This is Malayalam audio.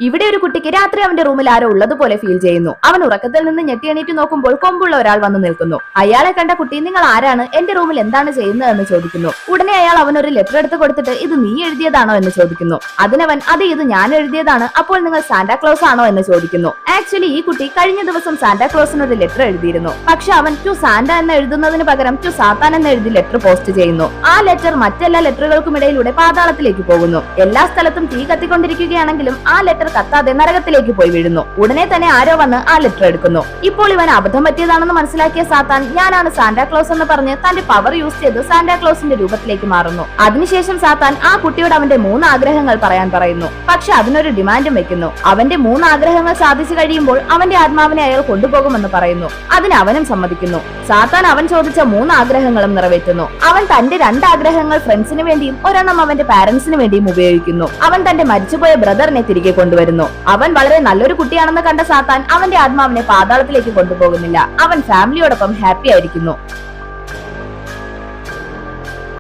ഇവിടെ ഒരു കുട്ടിക്ക് രാത്രി അവന്റെ റൂമിൽ ആരോ ഉള്ളതുപോലെ ഫീൽ ചെയ്യുന്നു. അവൻ ഉറക്കത്തിൽ നിന്ന് ഞെട്ടി എണീറ്റ് നോക്കുമ്പോൾ കൊമ്പുള്ള ഒരാൾ വന്ന് നിൽക്കുന്നു. അയാളെ കണ്ട കുട്ടി നിങ്ങൾ ആരാണ്, എന്റെ റൂമിൽ എന്താണ് ചെയ്യുന്നതെന്ന് ചോദിക്കുന്നു. ഉടനെ അയാൾ അവനൊരു ലെറ്റർ എടുത്ത് കൊടുത്തിട്ട് ഇത് നീ എഴുതിയതാണോ എന്ന് ചോദിക്കുന്നു. അതിനവൻ അതെ ഇത് ഞാൻ എഴുതിയതാണ്, അപ്പോൾ നിങ്ങൾ സാന്റാക്ലോസ് ആണോ എന്ന് ചോദിക്കുന്നു. ആക്ച്വലി ഈ കുട്ടി കഴിഞ്ഞ ദിവസം സാന്റാക്ലോസിന് ഒരു ലെറ്റർ എഴുതിയിരുന്നു. പക്ഷെ അവൻ ടു സാന്റ എന്ന് എഴുതുന്നതിന് പകരം ടു സാത്താൻ എന്ന് എഴുതി ലെറ്റർ പോസ്റ്റ് ചെയ്യുന്നു. ആ ലെറ്റർ മറ്റെല്ലാ ലെറ്ററുകൾക്കും ഇടയിലൂടെ പാതാളത്തിലേക്ക് പോകുന്നു. എല്ലാ സ്ഥലത്തും തീ കത്തിക്കൊണ്ടിരിക്കുകയാണെങ്കിലും ആ ലെറ്റർ കത്താതെ നരകത്തിലേക്ക് പോയി വീഴുന്നു. ഉടനെ തന്നെ ആരോ വന്ന് ആ ലെറ്റർ എടുക്കുന്നു. ഇപ്പോൾ ഇവൻ അബദ്ധം പറ്റിയതാണെന്ന് മനസ്സിലാക്കിയ സാത്താൻ ഞാനാണ് സാന്റാക്ലോസ് എന്ന് പറഞ്ഞ് തന്റെ പവർ യൂസ് ചെയ്ത് സാന്റാക്ലോസിന്റെ രൂപത്തിലേക്ക് മാറുന്നു. അതിനുശേഷം സാത്താൻ ആ കുട്ടിയോട് അവന്റെ 3 ആഗ്രഹങ്ങൾ പറയാൻ പറയുന്നു. പക്ഷെ അതിനൊരു ഡിമാൻഡും വെക്കുന്നു. അവന്റെ 3 ആഗ്രഹങ്ങൾ സാധിച്ചു കഴിയുമ്പോൾ അവന്റെ ആത്മാവിനെ അയാൾ കൊണ്ടുപോകുമെന്ന് പറയുന്നു. അതിന് അവനും സമ്മതിക്കുന്നു. സാത്താൻ അവൻ ചോദിച്ച 3 ആഗ്രഹങ്ങളും നിറവേറ്റുന്നു. അവൻ തന്റെ 2 ആഗ്രഹങ്ങൾ ഫ്രണ്ട്സിന് വേണ്ടിയും ഒരെണ്ണം അവന്റെ പാരന്റ്സിന് വേണ്ടിയും ഉപയോഗിക്കുന്നു. അവൻ തന്റെ മരിച്ചുപോയ ബ്രദറിനെ തിരികെ കൊണ്ടുവരുന്നു. അവൻ വളരെ നല്ലൊരു കുട്ടിയാണെന്ന് കണ്ട സാത്താൻ അവന്റെ ആത്മാവിനെ പാതാളത്തിലേക്ക് കൊണ്ടുപോകുന്നില്ല. അവൻ ഫാമിലിയോടൊപ്പം ഹാപ്പി ആയിരിക്കുന്നു.